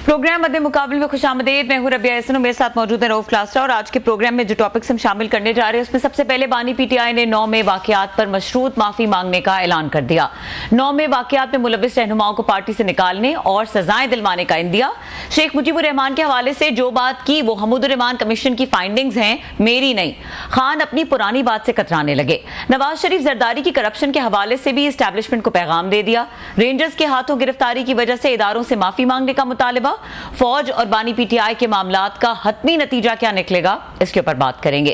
Programme मध्य मुकाबले में खुशामदीद। मैं हूं रबिया एहसन, मेरे साथ मौजूद है रऊफ क्लास्टर। और आज के प्रोग्राम में जो टॉपिक्स हम शामिल करने जा रहे हैं उसमें सबसे पहले बानी पीटीआई ने 9 में वाकयात पर मशरूत माफी मांगने का ऐलान कर दिया। 9 में वाकयात में मुलविस रहनुमाओं को पार्टी से निकालने और सजाएं दिलवाने का इंदिया। शेख मुजीबुर रहमान के हवाले से जो बात की वो हमूदुर रहमान कमीशन की फाइंडिंग्स हैं, मेरी नहीं। खान अपनी पुरानी बात से कतराने लगे। नवाज शरीफ जरदारी की करप्शन के हवाले से भी एस्टैब्लिशमेंट को पैगाम दे दिया। रेंजर्स के हाथों गिरफ्तारी की वजह से इदारों से माफी मांगने का मुतालिबा। फौज और बानी पीटीआई के मामलात का हतमी नतीजा क्या निकलेगा, इसके ऊपर बात करेंगे।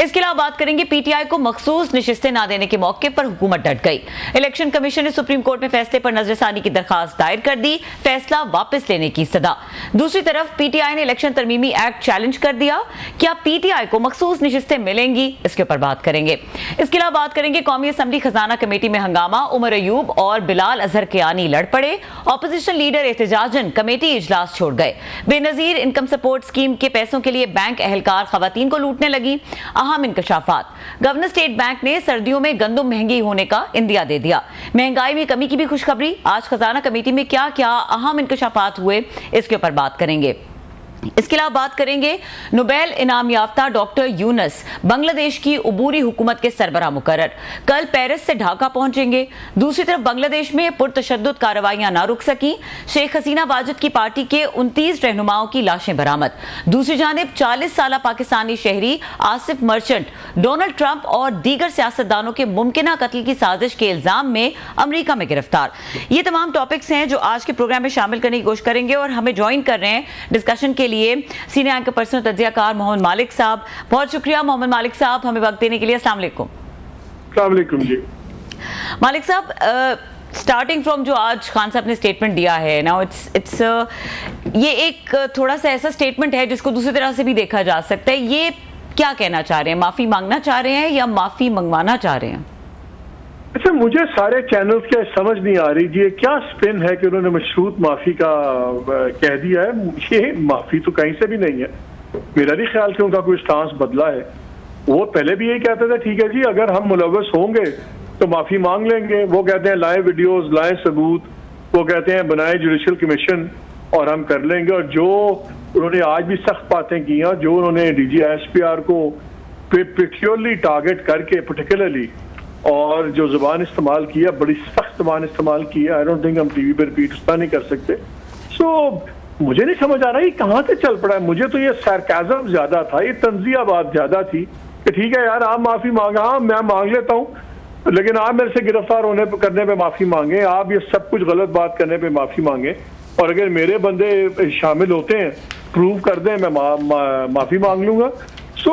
इसके अलावा बात करेंगे पीटीआई को मखसूस निशिस्तें ना देने के मौके पर हुकूमत डट गई। इलेक्शन कमीशन ने सुप्रीम कोर्ट में फैसले पर नजरसानी की दरखास्त दायर कर दी, फैसला वापस लेने की सदा। दूसरी तरफ पीटीआई ने इलेक्शन तरमीमी एक्ट चैलेंज कर दिया। क्या पीटीआई को मखसूस निशिस्तें मिलेंगी, इसके ऊपर बात करेंगे। इसके अलावा बात करेंगे कौमी असम्बली खजाना कमेटी में हंगामा। उमर अयूब और बिलाल अजहर कियानी लड़ पड़े। ऑपोजिशन लीडर एहतजाजन कमेटी इजलास छोड़ गए। बेनजीर इनकम सपोर्ट स्कीम के पैसों के लिए बैंक एहलकार खवातीन को लूटने लगी। अहम इंकशाफात। गवर्नर स्टेट बैंक ने सर्दियों में गंदम महंगी होने का इंदिया दे दिया। महंगाई में कमी की भी खुशखबरी। आज खजाना कमेटी में क्या क्या अहम इंकशाफात हुए, इसके ऊपर बात करेंगे। इसके अलावा बात करेंगे नोबेल इनाम याफ्ता डॉक्टर यूनस बांग्लादेश की उबूरी हुकूमत के सरबराह मुकर्रर, कल पेरिस से ढाका पहुंचेंगे। दूसरी तरफ बांग्लादेश में पुरतशद्दुद कार्रवाइयां ना रुक सकी। शेख हसीना वाजिद की पार्टी के 29 रहनुमाओं की लाशें बरामद। दूसरी जानिब 40 साल पाकिस्तानी शहरी आसिफ मर्चेंट डोनाल्ड ट्रंप और दीगर सियासतदानों के मुमकिना कत्ल की साजिश के इल्जाम में अमरीका में गिरफ्तार। ये तमाम टॉपिक्स हैं जो आज के प्रोग्राम में शामिल करने की कोशिश करेंगे। और हमें ज्वाइन कर रहे हैं डिस्कशन के लिए सीनियर एंकर पर्सन तज्जियाकार मोहम्मद मालिक साहब। बहुत शुक्रिया मोहम्मद मालिक साहब हमें वक्त देने के लिए। अस्सलाम वालेकुम। अस्सलाम वालेकुम जी। मालिक साहब, स्टार्टिंग फ्रॉम जो आज खान साहब ने स्टेटमेंट दिया है ना, इट्स ये एक थोड़ा सा ऐसा स्टेटमेंट है जिसको दूसरी तरह से भी देखा जा सकता है। ये क्या कहना चाह रहे हैं? माफी मांगना चाह रहे हैं या माफी मंगवाना चाह रहे हैं? अच्छा, मुझे सारे चैनल्स के समझ नहीं आ रही जी, क्या स्पिन है कि उन्होंने मशरूत माफी का कह दिया है। ये माफी तो कहीं से भी नहीं है। मेरा नहीं ख्याल कि उनका कोई स्टांस बदला है। वो पहले भी यही कहते थे ठीक है जी, अगर हम मुलव्वस होंगे तो माफी मांग लेंगे। वो कहते हैं लाए वीडियोस, लाए सबूत। वो कहते हैं बनाए जुडिशल कमीशन और हम कर लेंगे। और जो उन्होंने आज भी सख्त बातें की, जो उन्होंने DGSPR को पिक्योरली टारगेट करके पर्टिकुलरली और जो जुबान इस्तेमाल किया, बड़ी सख्त जुबान इस्तेमाल की है। आई डोंट थिंक हम टीवी पर रिपीट उसका नहीं कर सकते। सो मुझे नहीं समझ आ रहा है कहाँ से चल पड़ा है। मुझे तो ये सरकाज़म ज्यादा था, ये तंजिया बात ज्यादा थी कि ठीक है यार आप माफी मांगा, हाँ मैं मांग लेता हूँ, लेकिन आप मेरे से गिरफ्तार होने करने पे माफी मांगे, आप ये सब कुछ गलत बात करने पे माफी मांगे, और अगर मेरे बंदे शामिल होते हैं प्रूव कर दें मैं माफी मांग लूंगा। सो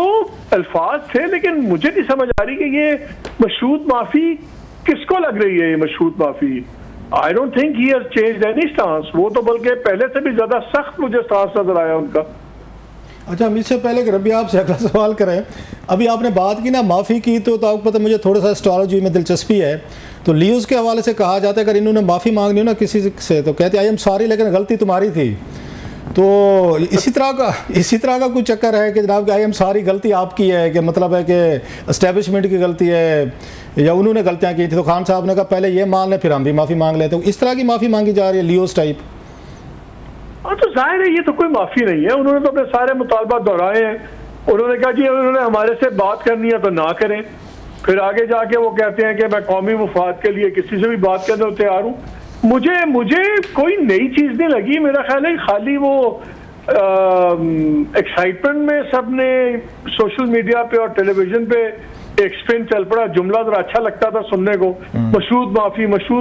अल्फाज थे, लेकिन मुझे नहीं समझ आ रही कि ये मशरूत माफी किसको लग रही है। ये मशरूत माफी I don't think he has changed any stance. वो तो बल्कि पहले से भी ज्यादा सख्त मुझे स्टांस नजर आया उनका। अच्छा, हम इससे पहले कि रबी आपसे अगला सवाल करें, अभी आपने बात की ना माफ़ी की, तो आपको पता मुझे थोड़ा सा एस्ट्रोलॉजी में दिलचस्पी है। तो लियोस के हवाले से कहा जाता है अगर इन्होंने माफ़ी मांगनी हो ना किसी से तो कहते आई एम सॉरी, लेकिन गलती तुम्हारी थी। तो इसी तरह का कुछ चक्कर है कि जनाब आई एम सॉरी गलती आपकी है, कि मतलब है कि एस्टेब्लिशमेंट की गलती है या उन्होंने गलतियाँ की थी। तो खान साहब ने कहा पहले ये मान लें फिर हम भी माफ़ी मांग लेते। तो इस तरह की माफ़ी मांगी जा रही है लियोस टाइप। तो जाहिर है ये तो कोई माफी नहीं है। उन्होंने तो अपने सारे मुतालबा दोहराए हैं। उन्होंने कहा जी उन्होंने हमारे से बात करनी है तो ना करें। फिर आगे जाके वो कहते हैं कि मैं कौमी मुफाद के लिए किसी से भी बात करने को तैयार हूँ। मुझे कोई नई चीज नहीं लगी। मेरा ख्याल है खाली वो एक्साइटमेंट में सबने सोशल मीडिया पे और टेलीविजन पे एक स्पिन चल पड़ा। जुमला जरा अच्छा लगता था सुनने को, मशरूत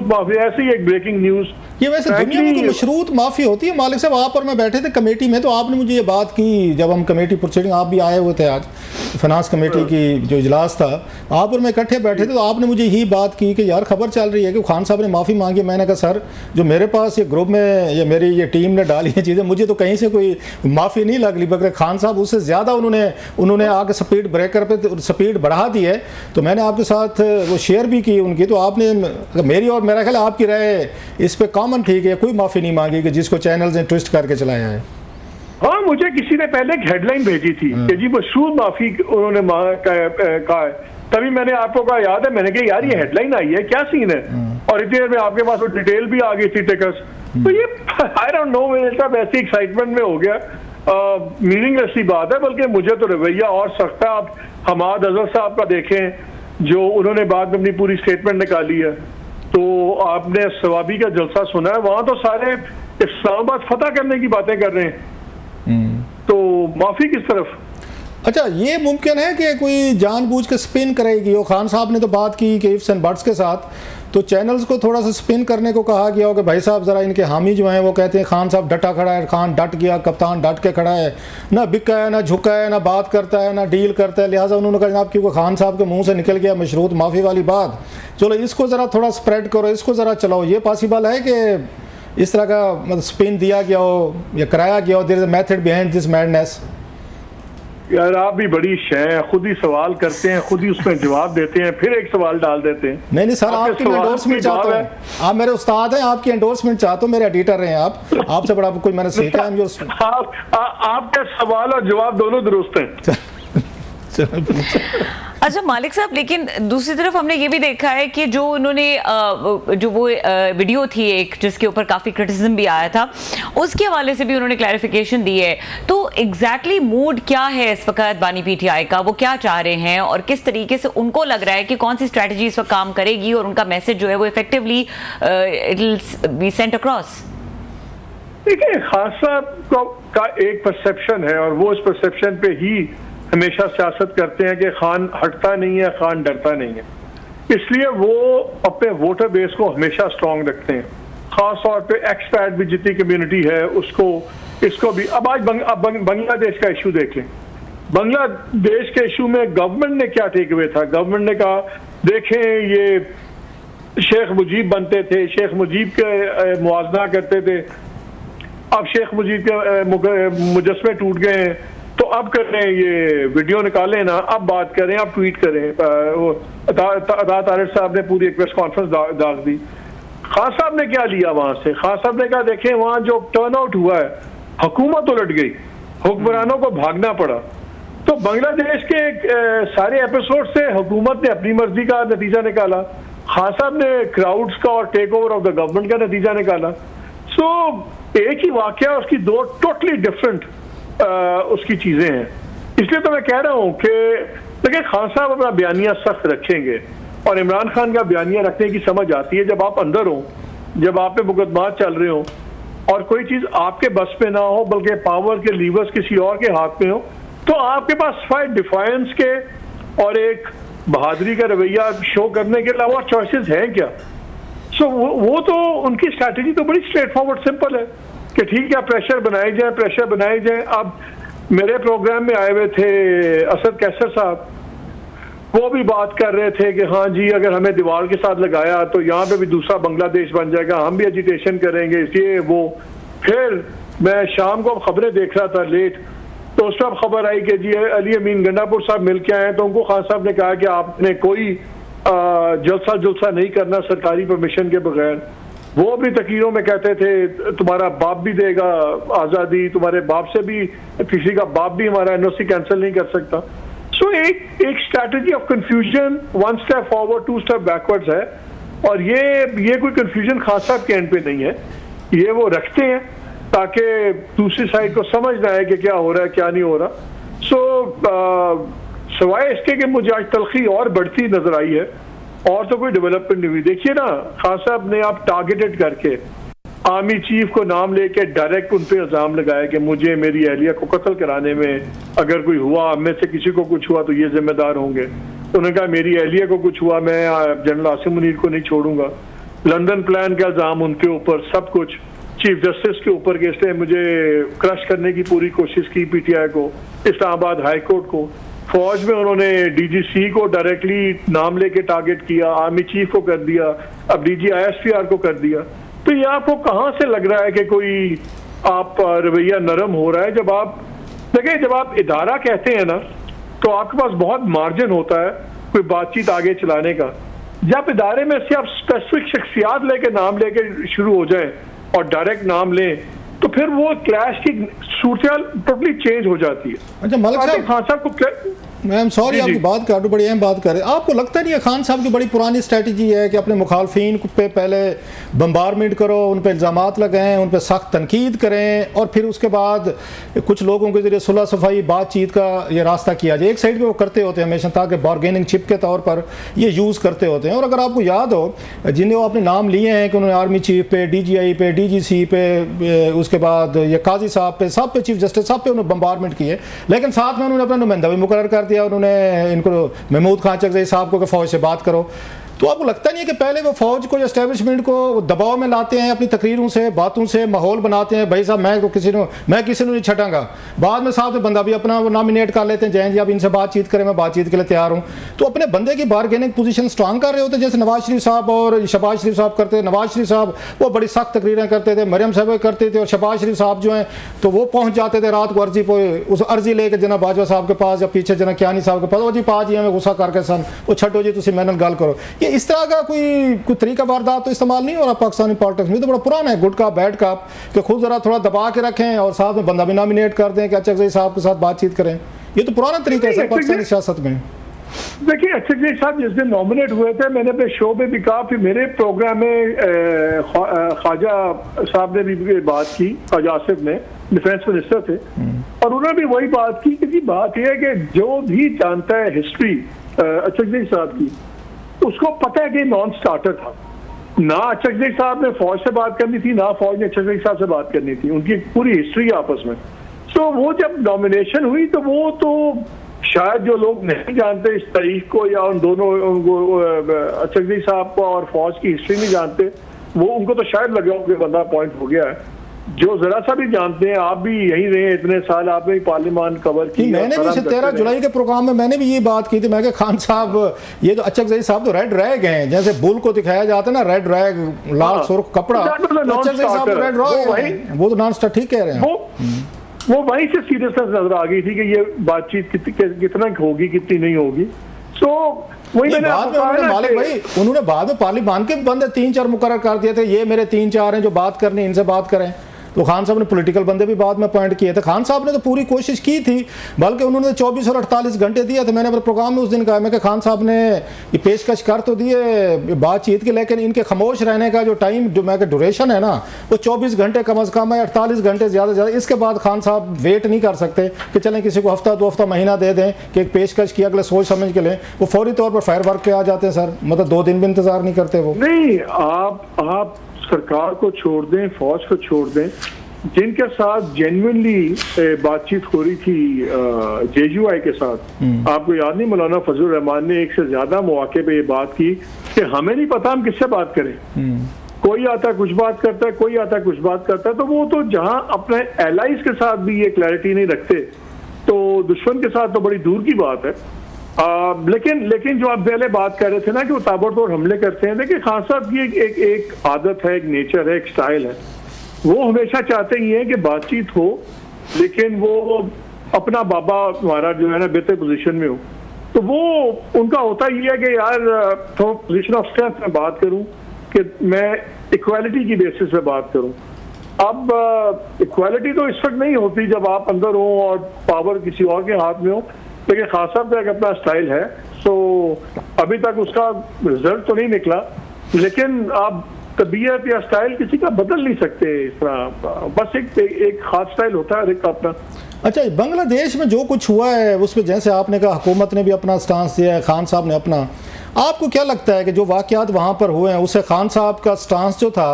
माफी, ऐसे ही एक ब्रेकिंग न्यूज। ये वैसे दुनिया में तो मशरूत माफी होती है। मालिक साहब आप और मैं बैठे थे कमेटी में, तो आपने मुझे ये बात की जब हम कमेटी प्रोसीडिंग, आप भी आए हुए थे आज फाइनेंस कमेटी की जो इजलास था, आप और मैं इकट्ठे बैठे थे, तो आपने मुझे यही बात की कि यार खबर चल रही है कि खान साहब ने माफ़ी मांगी। मैंने कहा सर जो मेरे पास ये ग्रुप में ये मेरी ये टीम ने डाली है चीज़ें, मुझे तो कहीं से कोई माफ़ी नहीं लग रही, बल्कि खान साहब उससे ज़्यादा उन्होंने आके स्पीड ब्रेकर पर स्पीड बढ़ा दी है। तो मैंने आपके साथ वो शेयर भी की उनकी, तो आपने मेरी और मेरा ख्याल आपकी राय इस पर कॉमन ठीक है, कोई माफ़ी नहीं मांगी कि जिसको चैनल्स ने ट्विस्ट करके चलाया है। हाँ, मुझे किसी ने पहले एक हेडलाइन भेजी थी कि जी मशरूत माफी उन्होंने कहा है तभी मैंने आपको कहा, याद है, मैंने कहा यार ये हेडलाइन आई है, क्या सीन है, और इतनी देर में आपके पास वो डिटेल भी आ गई थी टिकट्स। तो ये आई डोंट नो, मेरे साथ ऐसी एक्साइटमेंट में हो गया, मीनिंगलेस सी बात है। बल्कि मुझे तो रवैया और सख्त है। आप हमाद अजहर साहब का देखें, जो उन्होंने बाद में अपनी पूरी स्टेटमेंट निकाली है, तो आपने सवाबी का जलसा सुना है, वहां तो सारे इस्लामाबाद फतह करने की बातें कर रहे हैं, तो माफी किस तरफ। अच्छा, ये मुमकिन है कि कोई जानबूझ के स्पिन करेगी? वो खान साहब ने तो बात की कि इफ्स एंड बट्स के साथ, तो चैनल्स को थोड़ा सा स्पिन करने को कहा गया हो कि भाई साहब ज़रा इनके हामी जो हैं वो कहते हैं खान साहब डटा खड़ा है, खान डट गया, कप्तान डट के खड़ा है, ना बिका है, ना झुका है, ना बात करता है, ना डील करता है। लिहाजा उन्होंने कहा जनाब क्योंकि खान साहब के मुंह से निकल गया मशरूत माफ़ी वाली बात, चलो इसको ज़रा थोड़ा स्प्रेड करो, इसको ज़रा चलाओ। ये पॉसिबल है कि इस तरह का मतलब स्पिन दिया गया हो या कराया गया हो? There is a method behind this madness. यार आप भी बड़ी शय, खुद ही सवाल करते हैं, खुद ही उसमें जवाब देते हैं, फिर एक सवाल डाल देते हैं। नहीं सर, आपकी एंडोर्समेंट चाहता हूँ, आप मेरे उस्ताद हैं, आपकी एंडोर्समेंट चाहता हूँ, मेरे एडिटर हैं आप, आपसे बड़ा कोई मैंने सीखा है। आपके सवाल और जवाब दोनों दुरुस्त हैं। अच्छा मालिक साहब, लेकिन दूसरी तरफ हमने ये भी देखा है कि जो उन्होंने जो वो वीडियो थी एक जिसके ऊपर काफ़ी क्रिटिसिज्म भी आया था, उसके हवाले से भी उन्होंने क्लैरिफिकेशन दी है। तो एग्जैक्टली मूड क्या है इस वक्त बानी पीटीआई का, वो क्या चाह रहे हैं और किस तरीके से उनको लग रहा है कि कौन सी स्ट्रैटेजी इस वक्त काम करेगी और उनका मैसेज जो है वो effectively it will be sent across? देखिए, खान साहब का एक परसेप्शन है और वो इस परसेप्शन पे ही हमेशा सियासत करते हैं कि खान हटता नहीं है, खान डरता नहीं है, इसलिए वो अपने वोटर बेस को हमेशा स्ट्रांग रखते हैं। खास तौर पे एक्सपैट भी जितनी कम्युनिटी है उसको, इसको भी। अब आज बांग्लादेश का इशू देख लें। बांग्लादेश के इशू में गवर्नमेंट ने क्या टेक अवे था? गवर्नमेंट ने कहा देखें ये शेख मुजीब बनते थे, शेख मुजीब के मुआवजा करते थे, अब शेख मुजीब के मुजस्मे टूट गए हैं, तो अब कर रहे हैं ये वीडियो निकालें ना, अब बात करें, अब ट्वीट करें। अदा तारिक साहब ने पूरी एक प्रेस कॉन्फ्रेंस दाग दी। खान साहब ने क्या लिया वहां से? खान साहब ने कहा देखें वहां जो टर्नआउट हुआ है, हुकूमत उलट गई, हुक्मरानों को भागना पड़ा। तो बांग्लादेश के सारे एपिसोड से हुकूमत ने अपनी मर्जी का नतीजा निकाला, खान साहब ने क्राउड्स का और take over of the government का नतीजा निकाला। सो एक ही वाकया, उसकी दो टोटली डिफरेंट उसकी चीजें हैं। इसलिए तो मैं कह रहा हूं कि देखिए, खान साहब अपना बयानिया सख्त रखेंगे और इमरान खान का बयानिया रखने की समझ आती है जब आप अंदर हो, जब आप पे मुकदमात चल रहे हो और कोई चीज आपके बस में ना हो बल्कि पावर के लीवर्स किसी और के हाथ में हो, तो आपके पास फाइट डिफायंस के और एक बहादुरी का रवैया शो करने के अलावा चॉइसेस हैं क्या? सो वो तो उनकी स्ट्रैटेजी तो बड़ी स्ट्रेट फॉरवर्ड सिंपल है कि ठीक है प्रेशर बनाए जाए, प्रेशर बनाए जाए। अब मेरे प्रोग्राम में आए हुए थे असद कैसर साहब, वो भी बात कर रहे थे कि हाँ जी अगर हमें दीवार के साथ लगाया तो यहाँ पे भी दूसरा बांग्लादेश बन जाएगा, हम भी एजिटेशन करेंगे, इसलिए वो। फिर मैं शाम को खबरें देख रहा था लेट, तो उस पर खबर आई कि जी अली अमीन गंडापुर साहब मिल के आए, तो उनको खान साहब ने कहा कि आपने कोई जलसा नहीं करना सरकारी परमिशन के बगैर। वो अपनी तकीरों में कहते थे तुम्हारा बाप भी देगा आज़ादी, तुम्हारे बाप से भी, किसी का बाप भी हमारा एनओसी कैंसिल नहीं कर सकता। सो एक strategy of confusion, one step forward two step backwards है, और ये कोई कंफ्यूजन खान साहब के एंड पे नहीं है, ये वो रखते हैं ताकि दूसरी साइड को समझ ना आए कि क्या हो रहा है क्या नहीं हो रहा। सो सिवाय इसके कि मुझे आज तलखी और बढ़ती नजर आई है, और तो कोई डेवलपमेंट नहीं हुई। देखिए ना, खान साहब ने आप टारगेटेड करके आर्मी चीफ को नाम लेके डायरेक्ट उन पे इल्जाम लगाया कि मुझे मेरी अहलिया को कत्ल कराने में अगर कोई हुआ, में से किसी को कुछ हुआ तो ये जिम्मेदार होंगे। उन्होंने कहा मेरी अहलिया को कुछ हुआ मैं जनरल आसिम मुनीर को नहीं छोड़ूंगा। लंदन प्लान का इल्जाम उनके ऊपर, सब कुछ चीफ जस्टिस के ऊपर के, इसलिए मुझे क्रश करने की पूरी कोशिश की पीटीआई को, इस्लामाबाद हाई कोर्ट को। फौज में उन्होंने डीजीसी को डायरेक्टली नाम लेके टारगेट किया, आर्मी चीफ को कर दिया, अब डीजी आईएसपीआर को कर दिया। तो ये आपको कहां से लग रहा है कि कोई आप रवैया नरम हो रहा है? जब आप देखिए, जब आप इदारा कहते हैं ना तो आपके पास बहुत मार्जिन होता है कोई बातचीत आगे चलाने का। जब इदारे में से आप स्पेसिफिक शख्सियात लेके नाम लेके शुरू हो जाएं और डायरेक्ट नाम लें तो फिर वो क्लैश की सूरत टोटली चेंज हो जाती है। अच्छा मलिक साहब, खान साहब को मैं सॉरी आपकी बात कर, बड़ी अहम बात कर रहे हैं। आपको लगता नहीं है खान साहब की बड़ी पुरानी स्ट्रेटजी है कि अपने मुखालफिन पे पहले बम्बारमेंट करो, उन पर इल्ज़ामात लगाएं, उन पर सख्त तनकीद करें और फिर उसके बाद कुछ लोगों के जरिए सुलह सफाई बातचीत का ये रास्ता किया जाए। एक साइड पे वो करते होते हैं हमेशा, ताकि बारगेनिंग चिप के तौर पर ये यूज़ करते होते हैं। और अगर आपको याद हो, जिन्हें वो अपने नाम लिए हैं कि उन्होंने आर्मी चीफ पे, DGI पे, DGC पे, उसके बाद ये काजी साहब पे, सब पे, चीफ जस्टिस सब पे उन्होंने बम्बारमेंट किए, लेकिन साथ में उन्होंने अपना नुमाइंदा भी मुकर्रर कर दिया। उन्होंने इनको महमूद खान चकज़ई साहब को कि फ़ौज से बात करो। तो आपको लगता नहीं है कि पहले वो फौज को, एस्टेब्लिशमेंट को दबाव में लाते हैं, अपनी तकरीरों से, बातों से माहौल बनाते हैं, भाई साहब मैं किसी ने नहीं छटांगा, बाद में साहब बंदा भी अपना वो नॉमिनेट कर लेते हैं, जैन जी आप इनसे बातचीत करें, मैं बातचीत के लिए तैयार हूँ। तो अपने बंदे की बारगेनिंग पोजीशन स्ट्रांग कर रहे होते, जैसे नवाज शरीफ साहब और शहबाज शरीफ साहब करते। नवाज शरीफ साहब वो बड़ी सख्त तकरीरें करते थे, मरियम साहब करते थे, और शहबाज शरीफ साहब जो हैं तो वो पहुँच जाते थे रात को अर्जी पे, उस अर्जी लेकर जना बाजवा साहब के पास या पीछे जना कियानी साहब के पास, वो जी पाँच जी हमें गुस्सा करके सन वो छटो जी तुम मेरे गल करो। ये इस तरह का कोई तरीका वारदात तो इस्तेमाल नहीं हो रहा पाकिस्तानी पॉलिटिक्स में। तो बड़ा पुराना है गुड का बैड का, कि खुद जरा थोड़ा दबा के रखें और साथ में बंदा भी नॉमिनेट कर दें कि चकज़ई साहब के साथ बातचीत करें। ये तो पुराना तरीका है सर पाकिस्तानी सियासत में। देखिए चकज़ई साहब जिस दिन नॉमिनेट हुए थे, मैंने अपने शो में भी कहा, फिर मेरे प्रोग्राम में ख्वाजा साहब ने भी बात की, ख्वाजा आसिफ ने, डिफेंस मिनिस्टर थे, और उन्होंने भी वही बात की कि बात यह है कि जो भी जानता है हिस्ट्री चकज़ई साहब की, उसको पता है कि नॉन स्टार्टर था। ना चकज़ई साहब ने फौज से बात करनी थी, ना फौज ने चकज़ई साहब से बात करनी थी, उनकी पूरी हिस्ट्री आपस में। तो वो जब नॉमिनेशन हुई तो वो तो शायद जो लोग नहीं जानते इस तारीख को, या उन दोनों चकज़ई साहब को और फौज की हिस्ट्री नहीं जानते, वो उनको तो शायद लगा कि बंदा अपॉइंट हो गया है। जो जरा सा भी जानते हैं, आप भी यहीं रहे इतने साल, आपने भी पार्लियामान कवर की। मैंने भी 13 जुलाई के प्रोग्राम में मैंने भी ये बात की थी, मैं खान साहब ये तो चकज़ई साहब तो रेड रैग हैं, जैसे बुल को दिखाया जाता है ना रेड रैग, लाल सुर्ख कपड़ा, चकज़ई साहब रेड रैग, वो तो नॉन स्टार्टर ठीक कह रहे हैं। वो वहीं से सीरियसनेस नजर आ गई थी कि ये बातचीत कितना होगी, कितनी नहीं होगी। तो वही मैंने मालिक भाई उन्होंने बाद में पार्लियामान के बंदे 3-4 मुकर्रर कर दिए थे, ये मेरे 3-4 हैं जो बात करनी, इनसे बात करें। तो खान साहब ने पॉलिटिकल बंदे भी बाद में अपॉइंट किए थे। खान साहब ने तो पूरी कोशिश की थी, बल्कि उन्होंने 24 और 48 घंटे दिए थे। मैंने अपने प्रोग्राम में उस दिन कहा, मैं कि खान साहब ने ये पेशकश कर तो दिए बातचीत की, लेकिन इनके खामोश रहने का जो टाइम, जो मैं ड्यूरेशन है ना, वो 24 घंटे कम अज़ कम है, 48 घंटे ज़्यादा से ज़्यादा। इसके बाद खान साहब वेट नहीं कर सकते कि चलें किसी को हफ्ता 2 हफ्ता महीना दे दें कि एक पेशकश की, अगले सोच समझ के लें। वो फौरी तौर पर फायर वर्क पे आ जाते हैं सर, मतलब 2 दिन भी इंतजार नहीं करते वो। नहीं, आप सरकार को छोड़ दें, फौज को छोड़ दें, जिनके साथ जेन्युइनली बातचीत हो रही थी JUI के साथ, आपको याद नहीं मौलाना फजलुर रहमान ने एक से ज्यादा मौके पे ये बात की कि हमें नहीं पता हम किससे बात करें, कोई आता है कुछ बात करता है, कोई आता है कुछ बात करता है। तो वो तो जहां अपने एलाइज के साथ भी ये क्लैरिटी नहीं रखते, तो दुश्मन के साथ तो बड़ी दूर की बात है। लेकिन जो आप पहले बात कर रहे थे ना कि वो ताबड़तोड़ हमले करते हैं, देखिए खान साहब की एक आदत है, एक नेचर है, एक स्टाइल है। वो हमेशा चाहते ही हैं कि बातचीत हो, लेकिन वो अपना बाबा हमारा जो है ना बेहतर पोजीशन में हो। तो वो उनका होता ही है कि यार तो पोजीशन ऑफ स्ट्रेंथ में बात करूं, कि मैं इक्वालिटी की बेसिस पे बात करूं। अब इक्वालिटी तो इस वक्त नहीं होती जब आप अंदर हो और पावर किसी और के हाथ में हो, लेकिन खास तौर पर एक अपना स्टाइल है। सो अभी तक उसका रिजल्ट तो नहीं निकला, लेकिन आप तबीयत या स्टाइल किसी का बदल नहीं सकते इस तरह, बस एक खास स्टाइल होता है एक अपना। अच्छा, बांग्लादेश में जो कुछ हुआ है उस पर जैसे आपने कहा हुकूमत ने भी अपना स्टांस दिया है, खान साहब ने अपना, आपको क्या लगता है कि जो वाक़यात वहाँ पर हुए हैं उससे खान साहब का स्टांस जो था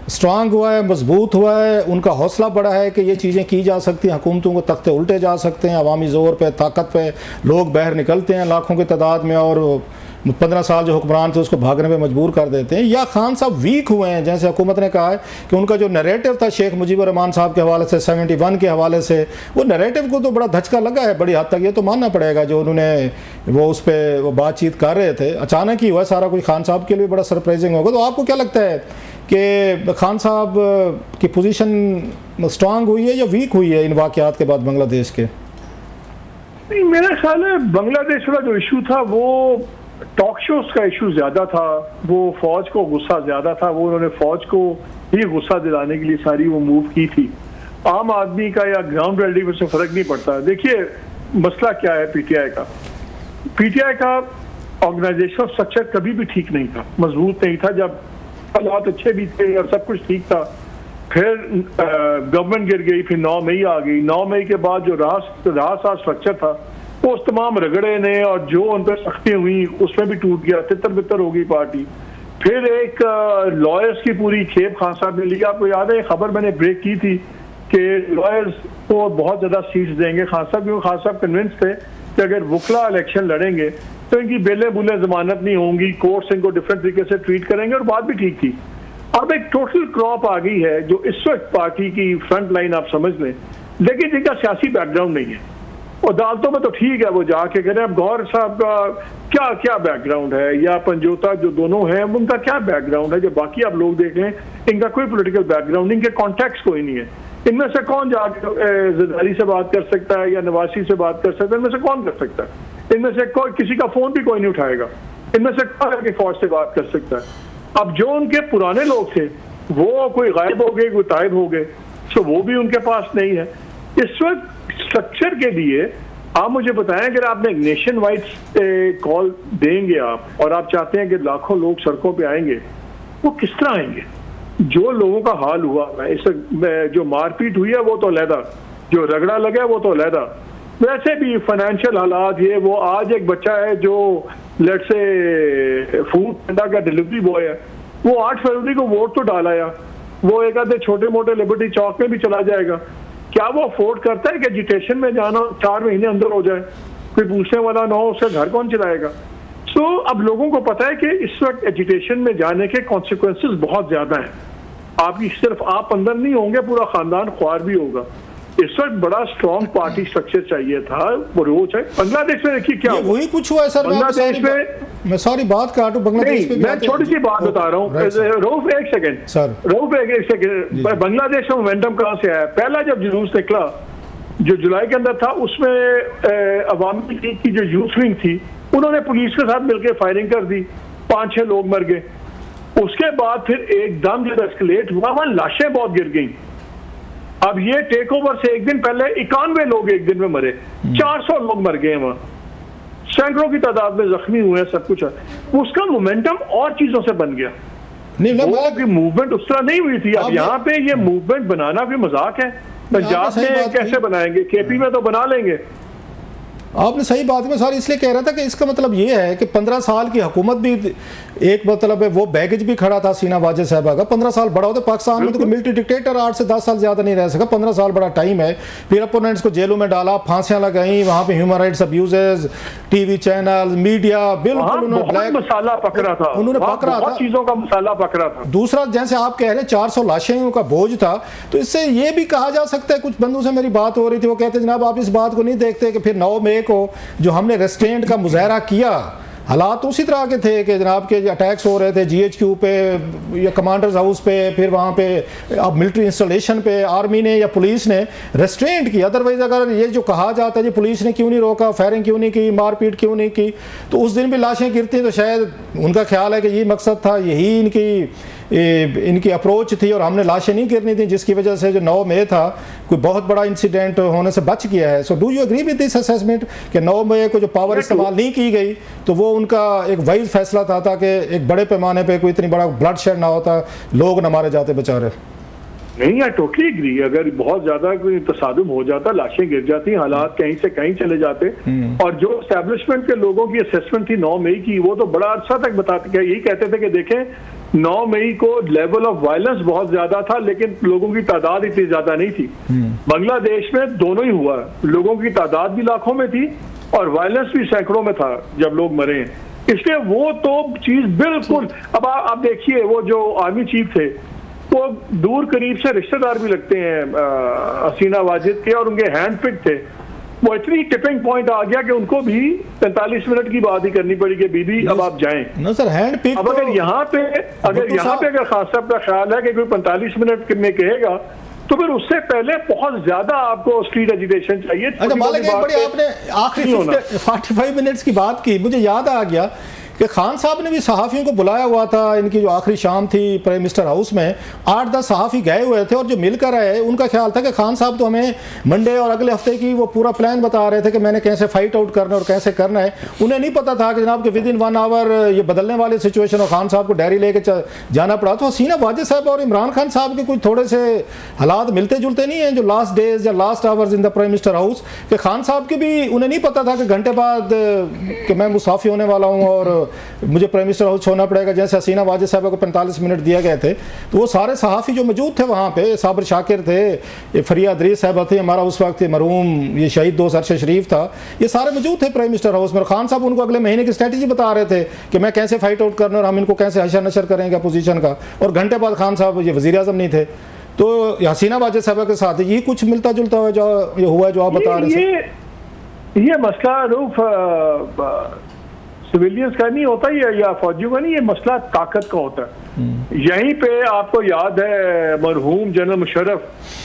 स्ट्रांग हुआ है, मजबूत हुआ है, उनका हौसला बढ़ा है कि ये चीज़ें की जा सकती हैं, हुकूमतों को तख्ते उल्टे जा सकते हैं, अवामी ज़ोर पे, ताकत पे लोग बाहर निकलते हैं लाखों की तादाद में और 15 साल जो हुक्मरान थे उसको भागने पे मजबूर कर देते हैं, या खान साहब वीक हुए हैं? जैसे हुकूमत ने कहा है कि उनका जो नैरेटिव था शेख मुजीबुर रहमान साहब के हवाले से 71 के हवाले से, वो नैरेटिव को तो बड़ा धचका लगा है बड़ी हद तक, ये तो मानना पड़ेगा। जो उन्होंने वो उस पर वो बातचीत कर रहे थे, अचानक ही हुआ सारा कुछ, खान साहब के लिए बड़ा सरप्राइजिंग होगा। तो आपको क्या लगता है कि खान साहब की पोजीशन स्ट्रांग हुई है या वीक हुई है इन वाक़यात के बाद बांग्लादेश के? नहीं, मेरा ख्याल है बांग्लादेश का जो इशू था वो टॉक शोज का इशू ज्यादा था, वो फौज को गुस्सा ज्यादा था, वो उन्होंने फौज को ही गुस्सा दिलाने के लिए सारी वो मूव की थी। आम आदमी का या ग्राउंड रियलिटी में से फर्क नहीं पड़ता। देखिए मसला क्या है पीटीआई का? पीटीआई का ऑर्गेनाइजेशनल स्ट्रक्चर कभी भी ठीक नहीं था, मजबूत नहीं था। जब हालात अच्छे भी थे और सब कुछ ठीक था, फिर गवर्नमेंट गिर गई, फिर 9 मई आ गई। 9 मई के बाद जो रासा स्ट्रक्चर था वो उस तमाम रगड़े ने और जो उन पर सख्तियां हुई उसमें भी टूट गया, तितर बितर हो गई पार्टी। फिर एक लॉयर्स की पूरी खेप खान साहब ने ली। आपको याद है खबर मैंने ब्रेक की थी कि लॉयर्स को बहुत ज्यादा सीट्स देंगे खान साहब, क्योंकि खान साहब कन्विंस थे कि अगर वकला इलेक्शन लड़ेंगे तो इनकी बेले बुले जमानत नहीं होंगी, कोर्ट्स इनको डिफरेंट तरीके से ट्रीट करेंगे, और बात भी ठीक थी। अब एक टोटल क्रॉप आ गई है जो इस वक्त पार्टी की फ्रंट लाइन आप समझ लें, लेकिन जिनका सियासी बैकग्राउंड नहीं है। और अदालतों में तो ठीक है वो जाके करें। अब गौहर साहब का क्या क्या बैकग्राउंड है, या पंजोता जो दोनों हैं उनका क्या बैकग्राउंड है, जो बाकी आप लोग देख लें इनका कोई पॉलिटिकल बैकग्राउंड, इनके कॉन्टेक्स्ट कोई नहीं है। इनमें से कौन जाके जरदारी से बात कर सकता है या नवासी से बात कर सकता है? इनमें से कौन कर सकता है? इनमें से कोई, किसी का फोन भी कोई नहीं उठाएगा। इनमें से कौन आके फौज से बात कर सकता है? अब जो उनके पुराने लोग थे वो कोई गायब हो गए, कोई तायब हो गए, तो वो भी उनके पास नहीं है। इस वक्त स्ट्रक्चर के लिए आप मुझे बताएं, अगर आपने एक नेशन वाइड कॉल देंगे आप, और आप चाहते हैं कि लाखों लोग सड़कों पे आएंगे, वो किस तरह आएंगे? जो लोगों का हाल हुआ है इस जो मारपीट हुई है वो तो अलहदा, जो रगड़ा लगा है वो तो अलहदा, वैसे भी फाइनेंशियल हालात ये वो। आज एक बच्चा है जो लेट से फूड पांडा का डिलीवरी बॉय है, वो 8 फरवरी को वोट तो डालाया, वो एक आधे छोटे मोटे लिबर्टी चौक में भी चला जाएगा। क्या वो अफोर्ड करता है कि एजुटेशन में जाना 4 महीने अंदर हो जाए, कोई पूछने वाला ना हो, उसका घर कौन चलाएगा? सो अब लोगों को पता है कि इस वक्त एजुटेशन में जाने के कॉन्सिक्वेंसेस बहुत ज्यादा हैं। आपकी सिर्फ आप अंदर नहीं होंगे, पूरा खानदान ख्वार भी होगा। इस वक्त बड़ा स्ट्रॉन्ग पार्टी स्ट्रक्चर चाहिए था, वो रोज है। बांग्लादेश में देखिए क्या वही कुछ हुआ है सर। बांग्लादेश में मैं सारी बात काटू, बांग्लादेश में मैं छोटी सी बात बता रहा हूँ रऊफ, एक सेकंड सर, रऊफ एक सेकंड। बांग्लादेश में मोमेंटम कहाँ से आया? पहला जब जुलूस निकला जो जुलाई के अंदर था, उसमें अवामी लीग की जो यूथ विंग थी उन्होंने पुलिस के साथ मिलकर फायरिंग कर दी, 5-6 लोग मर गए। उसके बाद फिर एकदम जब एस्केलेट हुआ, वहां लाशें बहुत गिर गई। अब ये टेक ओवर से एक दिन पहले 91 लोग एक दिन में मरे, 400 लोग मर गए वहां, सैकड़ों की तादाद में जख्मी हुए, सब कुछ है। उसका मोमेंटम और चीजों से बन गया, वो मूवमेंट उस तरह नहीं हुई थी। अब यहाँ पे ये मूवमेंट बनाना भी मजाक है। पंजाब में कैसे बनाएंगे? केपी में तो बना लेंगे। आपने सही बात में सारी इसलिए कह रहा था कि इसका मतलब ये है कि 15 साल की हुकूमत भी एक मतलब है, वो बैगेज भी खड़ा था सीना वाजिद साहबा का। 15 साल बड़ा होता है पाकिस्तान में, तो कोई मिलिट्री डिक्टेटर 8 से 10 साल ज्यादा नहीं रह सका। 15 साल बड़ा टाइम है। फिर अपोनेंट्स को जेलों में डाला, फांसियां लगाई, वहां पे human rights abuses, TV channel, media, बिल्कुल उन्होंने ब्लैक मसाला पकड़ा था, उन्होंने पकड़ा था, चीजों का मसाला पकड़ा था। दूसरा, जैसे आप कह रहे हैं 400 लाशें का बोझ था, तो इससे ये भी कहा जा सकता है, कुछ बंधु से मेरी बात हो रही थी, वो कहते जनाब आप इस बात को नहीं देखते कि फिर 9 मई को जो हमने रेस्ट्रेंट का मुजाहरा किया, हालात उसी तरह के थे कि जनाब के अटैक्स हो रहे थे GHQ पे या कमांडर्स हाउस पे, फिर वहाँ पे अब मिलिट्री इंस्टॉलेशन पे आर्मी ने या पुलिस ने रेस्ट्रेंट किया। अदरवाइज अगर ये जो कहा जाता है जी पुलिस ने क्यों नहीं रोका, फायरिंग क्यों नहीं की, मारपीट क्यों नहीं की, तो उस दिन भी लाशें गिरती, तो शायद उनका ख्याल है कि यही मकसद था, यही इनकी अप्रोच थी और हमने लाशें नहीं गिरनी थी, जिसकी वजह से जो 9 मई था कोई बहुत बड़ा इंसिडेंट होने से बच गया है। So do you agree with this assessment कि 9 मई को जो पावर इस्तेमाल नहीं की गई तो वो उनका एक वाइज फैसला था ताकि एक बड़े पैमाने पे कोई इतनी बड़ा ब्लड शेड ना होता, लोग न मारे जाते बेचारे? नहीं, आई टोटली एग्री। अगर बहुत ज्यादा कोई तसादुम हो जाता, लाशें गिर जाती, हालात कहीं से कहीं चले जाते, और जो एस्टेब्लिशमेंट के लोगों की असेसमेंट थी 9 मई की, वो तो बड़ा अर्सा तक बताते, यही कहते थे कि देखें 9 मई को लेवल ऑफ वायलेंस बहुत ज्यादा था, लेकिन लोगों की तादाद इतनी ज्यादा नहीं थी। बांग्लादेश में दोनों ही हुआ, लोगों की तादाद भी लाखों में थी और वायलेंस भी सैकड़ों में था जब लोग मरे, इसलिए वो तो चीज बिल्कुल। अब आप देखिए, वो जो आर्मी चीफ थे वो दूर करीब से रिश्तेदार भी लगते हैं हसीना वाजिद के, और उनके हैंड पिक थे। वो इतनी टिपिंग पॉइंट आ गया कि उनको भी 45 मिनट की बात ही करनी पड़ी कि बीबी अब आप जाएं। No sir, hand pick. अब अगर यहाँ पे अगर खास साहब का ख्याल है कि कोई 45 मिनट में कहेगा, तो फिर उससे पहले बहुत ज्यादा आपको स्ट्रीट एजिटेशन चाहिए। अच्छा मालिक, बड़ी आपने आखिरी 45 मिनट्स की बात की, मुझे याद आ गया कि खान साहब ने भी सहाफ़ियों को बुलाया हुआ था। इनकी जो आखिरी शाम थी प्राइम मिनिस्टर हाउस में, 8-10 सहाफ़ी गए हुए थे और जो मिलकर आए उनका ख्याल था कि खान साहब तो हमें मंडे और अगले हफ्ते की वो पूरा प्लान बता रहे थे कि मैंने कैसे फाइट आउट करना और कैसे करना है। उन्हें नहीं पता था कि जनाब कि विद इन 1 आवर ये बदलने वाली सिचुएशन और खान साहब को डायरी लेके जाना पड़ा। तो हसीना वाजिद साहब और इमरान खान साहब के कुछ थोड़े से हालात मिलते जुलते नहीं हैं जो लास्ट डेज या last hours in the prime minister house, कि खान साहब के भी उन्हें नहीं पता था कि घंटे बाद कि मैं मुसाफिर होने वाला हूँ और मुझे प्राइम मिनिस्टर हाउस छोड़ना पड़ेगा। जैसे हसीना वाजिद साहब को 45 मिनट दिए गए थे तो वो सारे सहाफ़ी जो मौजूद थे वहाँ पे, साबिर शाकिर थे, ये फरिया अदरीस साहब थे, हमारा उस वक्त मरहूम ये शहीद दोस्त अरशद शरीफ था, ये सारे मौजूद थे प्राइम मिनिस्टर हाउस में। खान साहब उनको अगले महीने की स्ट्रेटजी बता रहे थे कि मैं कैसे फाइट आउट करना और हम इनको कैसे हशर नशर करेंगे अपोजिशन का। और घंटे बाद खान साहब ये वज़ीर आज़म नहीं थे। तो हसीना वाजिद साहब के साथ ये कुछ मिलता जुलता हुआ जो ये हुआ जो आप बता रहे थे। ये मसला रूफ सिविलियंस का नहीं होता या फौजियों का नहीं, ये मसला ताकत का होता है। यहीं पे आपको याद है मरहूम जनरल मुशर्रफ,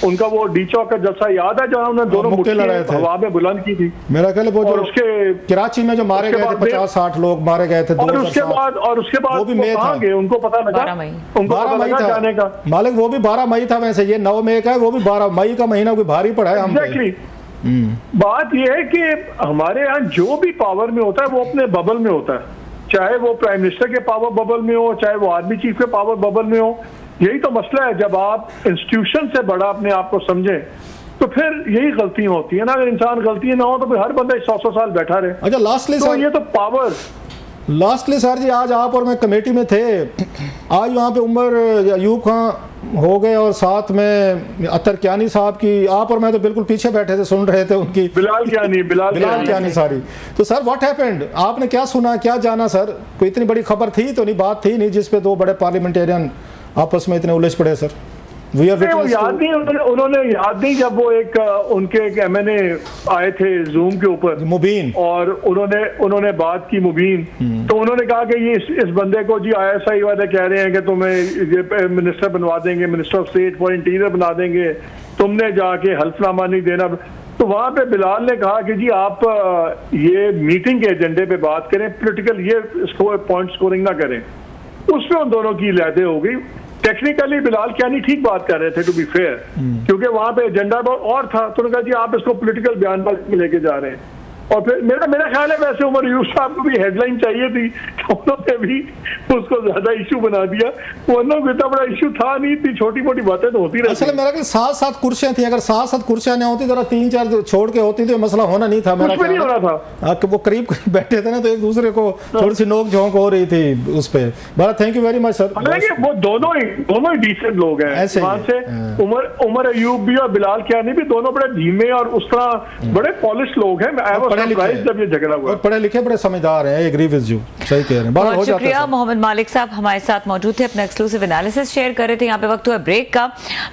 उनका वो डी चौक का जलसा याद है जहाँ उन्होंने दोनों मुट्ठियां हवा में बुलंद की थी। मेरा ख्याल वो जो उसके कराची में जो मारे गए थे 50-60 लोग मारे गए थे, और उसके बाद वो भी मई था, उनको पता लगा, उनको 12 मई था जाने का। मालिक वो भी 12 मई था, वैसे ये 9 मई का है, वो भी 12 मई का महीना कोई भारी पड़ा है हम पे। बात यह है कि हमारे यहाँ जो भी पावर में होता है वो अपने बबल में होता है, चाहे वो प्राइम मिनिस्टर के पावर बबल में हो, चाहे वो आर्मी चीफ के पावर बबल में हो। यही तो मसला है, जब आप इंस्टीट्यूशन से बड़ा अपने आप को समझें तो फिर यही गलतियां होती है ना। अगर इंसान गलतियां ना हो तो फिर हर बंदा 100 साल बैठा रहे। अच्छा लास्टली तो ये तो पावर लास्टली सर जी, आज आप और मैं कमेटी में थे, आज वहाँ पे उमर अयूब खां हो गए और साथ में अतर कियानी साहब की, आप और मैं तो बिल्कुल पीछे बैठे थे, सुन रहे थे उनकी बिलाल कियानी सारी। तो सर व्हाट हैपेंड, आपने क्या सुना, क्या जाना सर? कोई इतनी बड़ी खबर थी तो नहीं, बात थी नहीं जिसपे 2 बड़े पार्लियामेंटेरियन आपस में इतने उलझ पड़े सर? याद नहीं, उन्होंने याद नहीं जब वो उनके एक MNA आए थे जूम के ऊपर मुबीन, और उन्होंने बात की मुबीन, तो उन्होंने कहा कि ये इस बंदे को जी ISI वाले कह रहे हैं कि तुम्हें ये मिनिस्टर बनवा देंगे, minister of state for interior बना देंगे, तुमने जाके हल्फनामा नहीं देना। तो वहां पे बिलाल ने कहा कि जी आप ये मीटिंग के एजेंडे पे बात करें, पॉलिटिकल ये पॉइंट स्कोरिंग ना करें। उसमें उन दोनों की लहदे हो गई। टेक्निकली बिलाल कियानी ठीक बात कर रहे थे टू बी फेयर, क्योंकि वहां पे एजेंडा और था। तो उन्होंने कहा जी आप इसको पॉलिटिकल बयानबाजी में लेके जा रहे हैं। और फिर मेरा ख्याल है वैसे उमर अयूब साहब को भी हेडलाइन चाहिए थी, तो उन्होंने भी उसको ज्यादा इशू बना दिया। वरना इतना बड़ा इशू था नहीं, इतनी छोटी मोटी बातें तो होती रहती। असल मेरा 7-7 कुर्सियां थी, अगर 7-7 कुर्सियां नहीं होती, जरा 3-4 छोड़ के होती तो मसला होना नहीं था। मेरा नहीं हो रहा था, वो करीब बैठे थे ना, तो एक दूसरे को थोड़ी सी नोक झोंक हो रही थी उस पर। बड़ा thank you very much sir. वो दोनों ही डिसेंट लोग हैं। वहां से उमर अयूब भी और बिलाल कियानी भी दोनों बड़े धीमे और उस तरह बड़े पॉलिश लोग हैं। जब ये और पढ़े लिखे बड़े समझदार हैं, एग्री विद यू, सही कह रहे हैं। बहुत शुक्रिया। मोहम्मद मालिक साहब हमारे साथ मौजूद थे, अपना एक्सक्लूसिव एनालिसिस शेयर कर रहे थे। यहाँ पे वक्त हुआ ब्रेक का।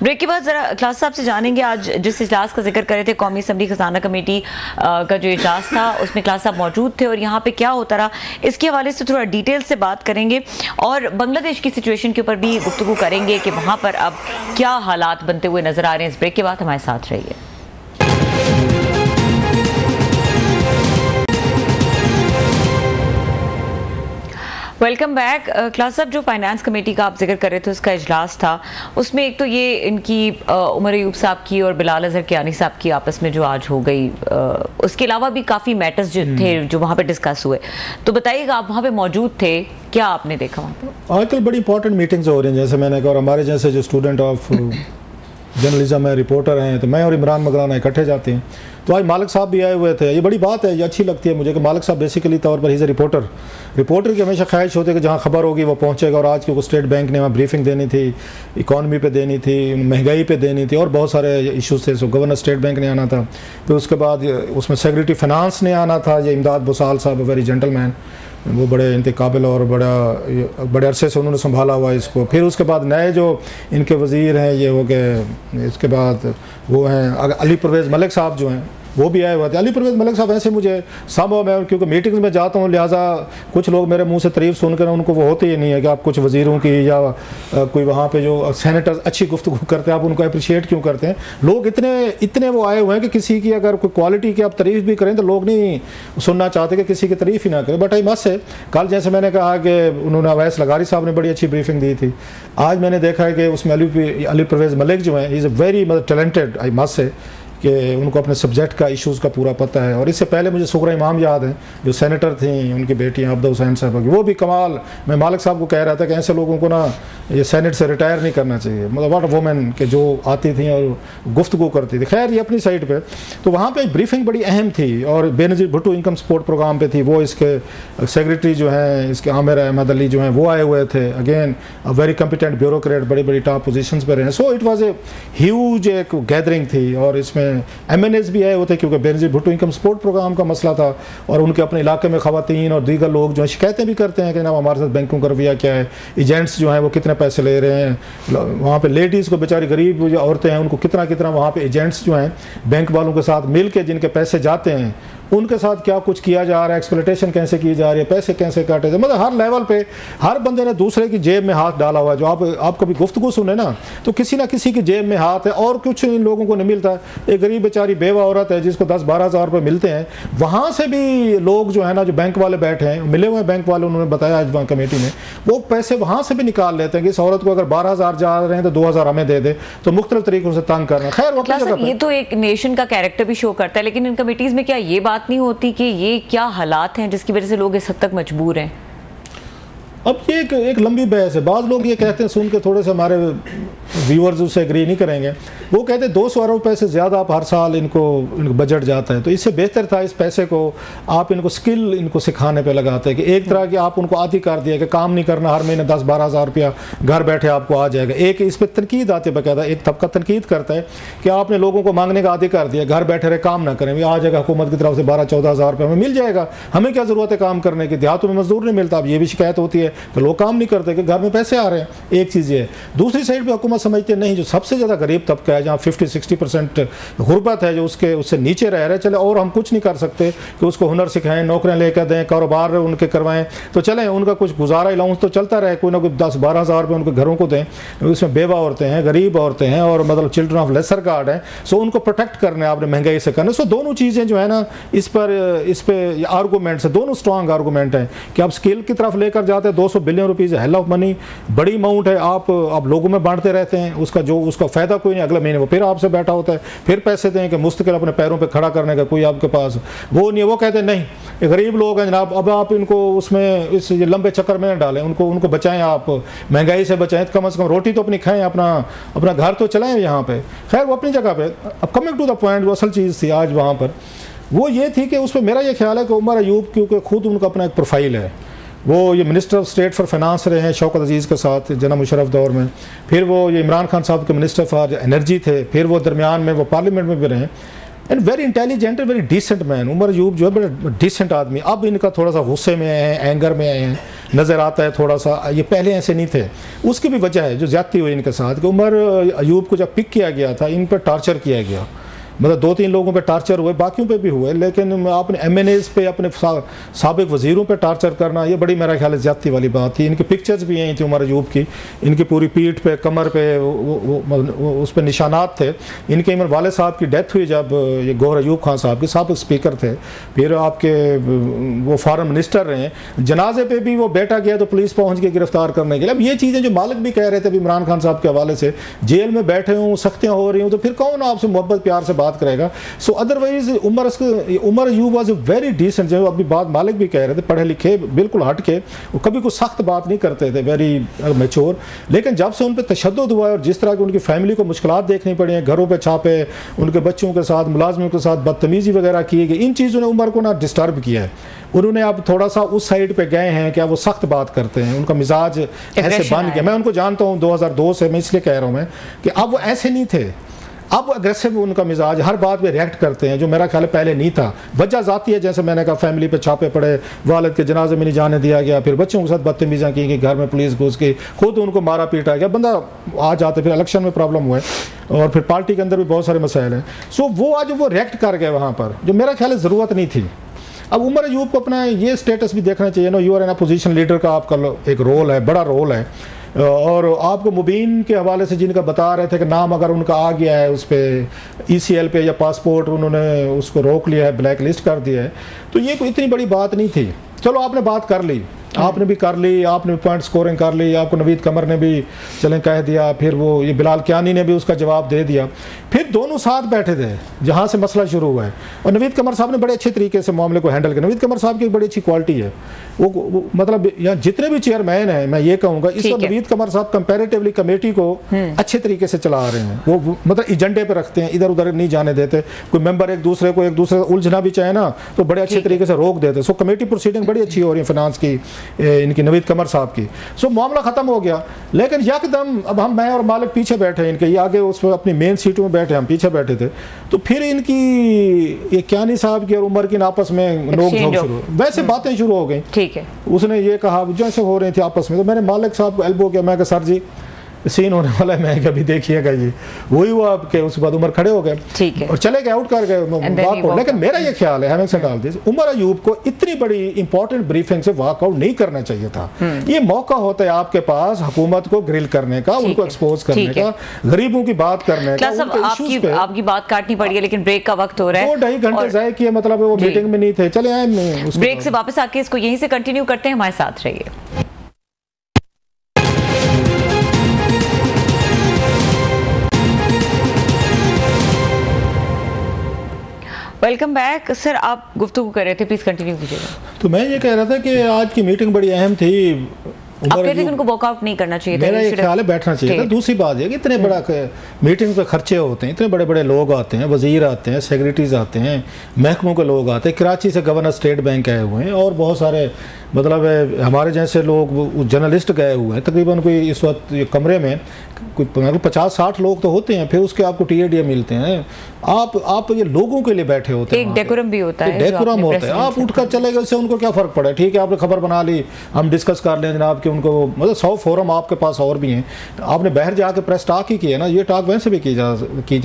ब्रेक के बाद जरा क्लास साहब से जानेंगे, आज जिस इजलास का जिक्र कर रहे थे, कौमी असम्बली खजाना कमेटी का जो इजलास था, उसमें क्लास साहब मौजूद थे और यहाँ पे क्या होता रहा, इसके हवाले से थोड़ा डिटेल से बात करेंगे और बांग्लादेश की सिचुएशन के ऊपर भी गुफ्तगू करेंगे कि वहाँ पर अब क्या हालात बनते हुए नजर आ रहे हैं। इस ब्रेक के बाद हमारे साथ रहिए। Welcome back. क्लास साहब, जो फाइनेंस कमेटी का आप जिक्र कर रहे थे उसका इजलास था, उसमें एक तो ये इनकी उमर अयूब साहब की और बिलाल अजहर कियानी साहब की आपस में जो आज हो गई, उसके अलावा भी काफ़ी मैटर्स जो थे जो वहाँ पे डिस्कस हुए, तो बताइएगा आप वहाँ पे मौजूद थे, क्या आपने देखा वहाँ पे? आजकल बड़ी इंपॉर्टेंट मीटिंग्स हो रही हैं, जैसे मैंने कहा, और हमारे जैसे जो स्टूडेंट ऑफ जर्नलिज्म है, रिपोर्टर हैं, तो मैं और इमरान मगराना इकट्ठे जाते हैं। तो आज मालिक साहब भी आए हुए थे। ये बड़ी बात है, ये अच्छी लगती है मुझे कि मालिक साहब बेसिकली तौर पर ही रिपोर्टर की हमेशा ख्वाहिश होती है कि जहाँ खबर होगी वो पहुँचेगा। और आज क्योंकि स्टेट बैंक ने वहाँ ब्रीफिंग देनी थी, इकॉनमी पे देनी थी, महंगाई पे देनी थी और बहुत सारे इशूज़ थे। सो गवर्नर स्टेट बैंक ने आना था, फिर उसके बाद उसमें सेक्रेटरी फाइनेंस ने आना था, ये इमदाद बुसाल साहब, वेरी जेंटलमैन, वो बड़े इनके काबिल और बड़े अरसे से उन्होंने संभाला हुआ इसको। फिर उसके बाद नए जो इनके वज़ीर हैं ये हो गए, इसके बाद वो हैं अली परवेज़ मलिक साहब जो हैं, वो भी आए हुए थे। अली परवेज़ मलिक साहब ऐसे मुझे संभव मैं क्योंकि मीटिंग्स में जाता हूँ, लिहाजा कुछ लोग मेरे मुंह से तारीफ सुनकर उनको वो होती ही नहीं है कि आप कुछ वजीरों की या कोई वहाँ पे जो सेनेटर्स अच्छी गुफ्तगू करते हैं आप उनको अप्रिशिएट क्यों करते हैं। लोग इतने वो आए हुए हैं कि किसी की अगर कोई क्वालिटी की आप तारीफ भी करें तो लोग नहीं सुनना चाहते कि किसी की तारीफ ही ना करें। बट आई मस्ट से कल जैसे मैंने कहा कि उन्होंने अवैस लगारी साहब ने बड़ी अच्छी ब्रीफिंग दी थी, आज मैंने देखा है कि उसमें अली परवेज़ मलिक जो है is a very talented, I must say कि उनको अपने सब्जेक्ट का इश्यूज़ का पूरा पता है। और इससे पहले मुझे सुगरा इमाम याद है जो सेनेटर थी, उनकी बेटियां अब्दा हुसैन साहब की, वो भी कमाल। मैं मालिक साहब को कह रहा था कि ऐसे लोगों को ना ये सेनेट से रिटायर नहीं करना चाहिए, मतलब व्हाट वुमेन के जो आती थी और गुफ्तगू करती थी। खैर ये अपनी साइड पे तो वहाँ पे ब्रीफिंग बड़ी अहम थी और Benazir Bhutto income support programme पे थी, वो इसके सेक्रेटरी जो हैं इसके आमिर अहमद अली जो हैं वो आए हुए थे। अगेन वेरी कम्पिटेंट ब्यूरोक्रेट, बड़ी बड़ी टॉप पोजीशंस पे रहे। So it was a huge एक गैदरिंग थी और इसमें MNAs भी आए होते क्योंकि Benazir Bhutto income support programme का मसला था और उनके अपने इलाके में ख़वातीन और दीगर लोग जो है शिकायतें भी करते हैं कि ना हमारे साथ बैंकों का रवैया क्या है, एजेंट्स जो हैं वो कितने पैसे ले रहे हैं, वहाँ पे लेडीज़ को बेचारी गरीब जो औरतें हैं उनको कितना वहाँ पे एजेंट्स जो हैं बैंक वालों के साथ मिल के जिनके पैसे जाते हैं उनके साथ क्या कुछ किया जा रहा है, एक्सप्लॉयटेशन कैसे की जा रही है, पैसे कैसे काटे जाए, मतलब हर लेवल पे हर बंदे ने दूसरे की जेब में हाथ डाला हुआ है। जो आप कभी गुफ्तगू सुने ना तो किसी ना किसी की जेब में हाथ है और कुछ इन लोगों को नहीं मिलता। एक गरीब बेचारी बेवा औरत है जिसको 10-12 हज़ार रुपये मिलते हैं, वहाँ से भी लोग जो है ना जो बैंक वाले बैठे हैं मिले हुए हैं बैंक वाले, उन्होंने बताया आज कमेटी में, वो पैसे वहाँ से भी निकाल लेते हैं कि इस औरत को अगर 12,000 जा रहे हैं तो 2,000 हमें दे दे, तो मुख्तलिफ तरीकों से तंग करना। खैर ये तो एक नेशन का कैरेक्टर भी शो करता है, लेकिन इन कमेटीज में क्या ये बात नहीं होती कि ये क्या हालात हैं जिसकी वजह से लोग इस हद तक मजबूर हैं? अब ये एक लंबी बहस है। बाद लोग ये कहते हैं, सुन के थोड़े से हमारे व्यूअर्स उससे एग्री नहीं करेंगे, वो कहते हैं 200 अरब रुपये से ज़्यादा आप हर साल इनको बजट जाता है, तो इससे बेहतर था इस पैसे को आप इनको स्किल इनको सिखाने पे लगाते हैं कि एक तरह की आप उनको आदी कर दिया कि काम नहीं करना, हर महीने 10-12 हज़ार रुपया घर बैठे आपको आ जाएगा। एक इस पर तनकीद आती है बाकायदा, एक तबका तनकीद करता है कि आपने लोगों को मांगने का आदी कर दिया, घर बैठे रहे काम ना करें, आ जाएगा हुकूमत की तरफ से 12-14 हज़ार रुपये हमें मिल जाएगा, हमें क्या ज़रूरत है काम करने की, देहातों में मजदूर नहीं मिलता। अब ये भी शिकायत होती है कि लोग काम नहीं करते कि घर में पैसे आ रहे हैं, एक चीज़ ये है। दूसरी साइड पर हुकूमत समझते नहीं जो सबसे ज़्यादा गरीब तबका है, जहाँ 50-60% गुर्बत है, जो उससे नीचे रह रहे, चले और हम कुछ नहीं कर सकते कि उसको हुनर सिखाएं, नौकरियां लेकर दें, कारोबार उनके करवाएं, तो चलें उनका कुछ गुजारा अलाउंस तो चलता रहे, कोई ना कोई 10-12 हज़ार रुपये उनके घरों को दें। उसमें बेवा औरतें हैं, गरीब औरतें हैं और मतलब चिल्ड्रन ऑफ लेसर गार्ड हैं, सो उनको प्रोटेक्ट करना है आपने, महंगाई से करना। सो दोनों चीज़ें जो है ना इस पर आर्गूमेंट्स है, दोनों स्ट्रॉन्ग आर्गूमेंट हैं कि आप स्किल की तरफ लेकर जाते हैं, 200 billion rupees hell of money, बड़ी अमाउंट है, आप लोगों में बांटते रहते हैं, उसका फ़ायदा कोई नहीं, अगले महीने वो फिर आपसे बैठा होता है, फिर पैसे दें कि मुस्तकिल अपने पैरों पे खड़ा करने का कोई आपके पास वो नहीं है। वो कहते हैं नहीं ये गरीब लोग हैं जनाब, अब आप इनको उसमें इस लंबे चक्कर में न डालें, उनको बचाएं, आप महंगाई से बचाएं, कम से कम रोटी तो अपनी खाएं, अपना घर तो चलाएं यहाँ पे। खैर वो अपनी जगह पे। अब कमिंग टू द पॉइंट, जो असल चीज़ थी आज वहाँ पर वो ये थी कि उस पर मेरा ये ख्याल है कि उमर अयूब क्योंकि खुद उनका अपना एक प्रोफाइल है, वो ये minister of state for finance रहे हैं शौकत अजीज़ के साथ जना मुशर्रफ दौर में, फिर वो ये इमरान खान साहब के मिनिस्टर फॉर एनर्जी थे, फिर वो दरमियान में वो पार्लियामेंट में भी रहे, and very intelligent very decent man. Umar Ayub जो है बड़े डिसेंट आदमी। अब इनका थोड़ा सा गुस्से में आए हैं, एंगर में आए हैं, नज़र आता है थोड़ा सा, ये पहले ऐसे नहीं थे। उसकी भी वजह है जो ज़्यादती हुई इनके साथ कि उमर अयूब को जब पिक किया गया था इन पर टार्चर किया गया, मतलब 2-3 लोगों पे टार्चर हुए, बाकियों पे भी हुए, लेकिन आपने MNAs पे अपने साबिक वजीरों पे टार्चर करना ये बड़ी मेरा ख्याल है ज़्यादती वाली बात थी। इनकी पिक्चर्स भी यही थी उमर अयूब की, इनकी पूरी पीठ पे कमर पे वो उस पर निशानात थे। इनके इमर वाले साहब की डेथ हुई जब ये गौहर अयूब खान साहब के साबिक स्पीकर थे, फिर आपके वो फॉरेन मिनिस्टर रहे, जनाजे पे भी वो बेटा गया तो पुलिस पहुँच के गिरफ्तार करने के लिए। अब ये चीज़ें जो मालिक भी कह रहे थे इमरान खान साहब के हवाले से, जेल में बैठे हों, सख्तियाँ हो रही हूँ, तो फिर कौन आपसे मोहब्बत प्यार से बात करेगा। So otherwise Umar Ayub was a very decent, जो अभी बात मालिक भी कह रहे थे, पढ़े लिखे बिल्कुल हट के, वो कभी कोई सख्त बात नहीं करते थे, वेरी मैच्योर। लेकिन जब से उन पर तशद्दुद हुआ और जिस तरह की उनकी फैमिली को मुश्किलात देखनी पड़ी हैं, घरों पे छापे, उनके बच्चों के साथ मुलाजमों के साथ बदतमीजी वगैरह की गई, इन चीज़ों ने उमर को ना डिस्टर्ब किया है। उन्होंने अब थोड़ा सा उस साइड पे गए हैं कि अब वो सख्त बात करते हैं, उनका मिजाज ऐसे बन गया। मैं उनको जानता हूँ 2002 से, मैं इसलिए कह रहा हूँ मैं कि अब वो ऐसे नहीं थे। अब अग्रेसिव उनका मिजाज, हर बात पे रिएक्ट करते हैं, जो मेरा ख्याल पहले नहीं था। वजह जाती है, जैसे मैंने कहा फैमिली पे छापे पड़े, वालिद के जनाजे में नहीं जाने दिया गया, फिर बच्चों के साथ बदतमीज़ियाँ की गई, घर में पुलिस घुस गई, खुद उनको मारा पीटा गया, बंदा आ जाते, फिर इलेक्शन में प्रॉब्लम हुए और फिर पार्टी के अंदर भी बहुत सारे मसाइल हैं। सो वो आज वो रिएक्ट कर गए वहाँ पर, जो मेरा ख्याल ज़रूरत नहीं थी। अब उमर अयूब को अपना ये स्टेटस भी देखना चाहिए ना, you are an opposition leader का आपका एक रोल है, बड़ा रोल है। और आपको मुबीन के हवाले से जिनका बता रहे थे कि नाम अगर उनका आ गया है उस पर ECL पे या पासपोर्ट, उन्होंने उसको रोक लिया है, ब्लैक लिस्ट कर दिया है, तो ये कोई इतनी बड़ी बात नहीं थी। चलो आपने बात कर ली, आपने भी कर ली, आपने पॉइंट स्कोरिंग कर ली, आपको नवीद कमर ने भी चलें कह दिया, फिर वो ये बिलाल कियानी ने भी उसका जवाब दे दिया, फिर दोनों साथ बैठे थे जहाँ से मसला शुरू हुआ है। और नवीद कमर साहब ने बड़े अच्छे तरीके से मामले को हैंडल किया। नवीद कमर साहब की एक बड़ी अच्छी क्वालिटी है, वो मतलब यहाँ जितने भी चेयरमैन हैं, मैं ये कहूँगा इस वक्त नवीद कमर साहब कंपेरेटिवली कमेटी को अच्छे तरीके से चला रहे हैं। वो मतलब एजेंडे पे रखते हैं, इधर उधर नहीं जाने देते। कोई मेंबर एक दूसरे को उलझना भी चाहे ना तो बड़े अच्छे तरीके से रोक देते। सो कमेटी प्रोसीडिंग बड़ी अच्छी हो रही है फाइनेंस की, इनकी नवीद कमर साहब की। सो मामला खत्म हो गया, लेकिन यकदम अब मैं और मालिक पीछे बैठे, इनके ये आगे उस पर अपनी मेन सीटों में बैठे, हम पीछे बैठे थे, तो फिर इनकी ये कियानी साहब की और उमर की आपस में नोक झोंक शुरू, वैसे बातें शुरू हो गई। ठीक है, उसने ये कहा जैसे हो रही थी आपस में, तो मैंने मालिक साहब को एल्बो किया, मैं कहा सर जी सीन होने वाला है, मैं कभी देखिएगा ये वही हुआ आपके। उसके बाद उमर खड़े हो गए, ठीक है, और चले गए, आउट कर गए बात को। लेकिन मेरा ये ख्याल है, having said all this, Umar Ayub को इतनी बड़ी इंपॉर्टेंट ब्रीफिंग से वॉकआउट नहीं करना चाहिए था। ये मौका होता है आपके पास हुकूमत को ग्रिल करने का, उनको एक्सपोज करने का, गरीबों की बात करने का। आपकी बात काटनी पड़ी है, लेकिन ब्रेक का वक्त हो रहा है, 2-2.5 घंटे जाए किए, मतलब वो मीटिंग में नहीं थे। चले आए ब्रेक से वापस आके इसको यहीं से कंटिन्यू करते हैं, हमारे साथ रहिए। वेलकम बैक सर, आप गुफ्तगू कर रहे थे, प्लीज कंटिन्यू कीजिएगा। तो मैं ये कह रहा था कि आज की मीटिंग बड़ी अहम थी। आप कहते हैं कि उनको वॉकआउट नहीं करना चाहिए था, मेरा ये ख्याल है बैठना चाहिए था। दूसरी बात है कि इतने बड़ा मीटिंग पे खर्चे होते हैं, इतने बड़े बड़े लोग आते हैं, वजीर आते हैं, सेक्रेटरीज आते हैं, महकमों के लोग आते हैं, कराची से गवर्नर स्टेट बैंक आए हुए हैं और बहुत सारे मतलब हमारे जैसे लोग जर्नलिस्ट गए हुए हैं। तकरीबन कोई इस वक्त कमरे में कोई 50-60 लोग तो होते हैं, फिर उसके आपको TADA मिलते हैं। आप ये लोगों के लिए बैठे होते हैं, एक डेकोरम भी होता है, डेकोरम होता है। आप उठकर चले गए, उससे उनको क्या फ़र्क पड़ा? ठीक है, आपने खबर बना ली, हम डिस्कस कर लें जनाब कि उनको मतलब 100 फोरम आपके पास और भी हैं, आपने बाहर जाके प्रेस टॉक ही की है ना, ये टॉक वैसे भी की जा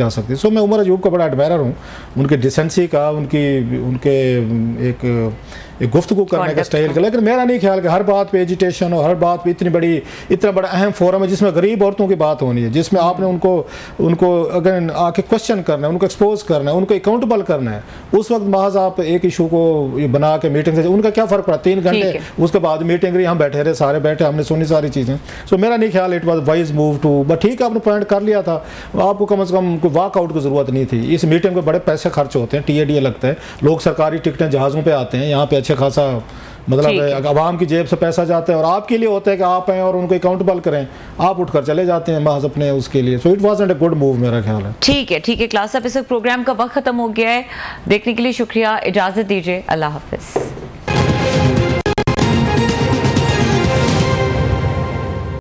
सकती है। सो मैं उमर अयूब का बड़ा एडमायरर हूँ, उनके डिसेंसी का, उनके एक गुफ्तगू करने का स्टाइल का। लेकिन मेरा नहीं ख्याल कि हर बात पे एजिटेशन और हर बात पे इतना बड़ा अहम फोरम है जिसमें गरीब औरतों की बात होनी है, जिसमें आपने उनको अगर आके क्वेश्चन करना है, उनको एक्सपोज करना है, उनको अकाउंटेबल करना है, उस वक्त महज आप एक इशू को बना के मीटिंग से उनका क्या फ़र्क पड़ा? 3 घंटे उसके बाद मीटिंग रही, हम बैठे रहे, सारे बैठे, हमने सुनी सारी चीज़ें। सो मेरा नहीं ख्याल it was wise move to, but ठीक है, आपने पॉइंट कर लिया था, आपको कम से कम कोई वॉकआउट की ज़रूरत नहीं थी। इस मीटिंग में बड़े पैसे खर्च होते हैं, TADA लगता है, लोग सरकारी टिकटें जहाज़ों पर आते हैं, यहाँ पे अच्छे खासा मतलब आवाम की जेब से पैसा जाता है और आपके लिए होता है कि आप आए और उनको अकाउंटेबल करें, आप उठकर चले जाते हैं महज अपने उसके लिए। So it wasn't a good move, मेरा ख्याल है। ठीक है क्लास, अब इस प्रोग्राम का वक्त खत्म हो गया है। देखने के लिए शुक्रिया, इजाजत दीजिए, अल्लाह हाफिज।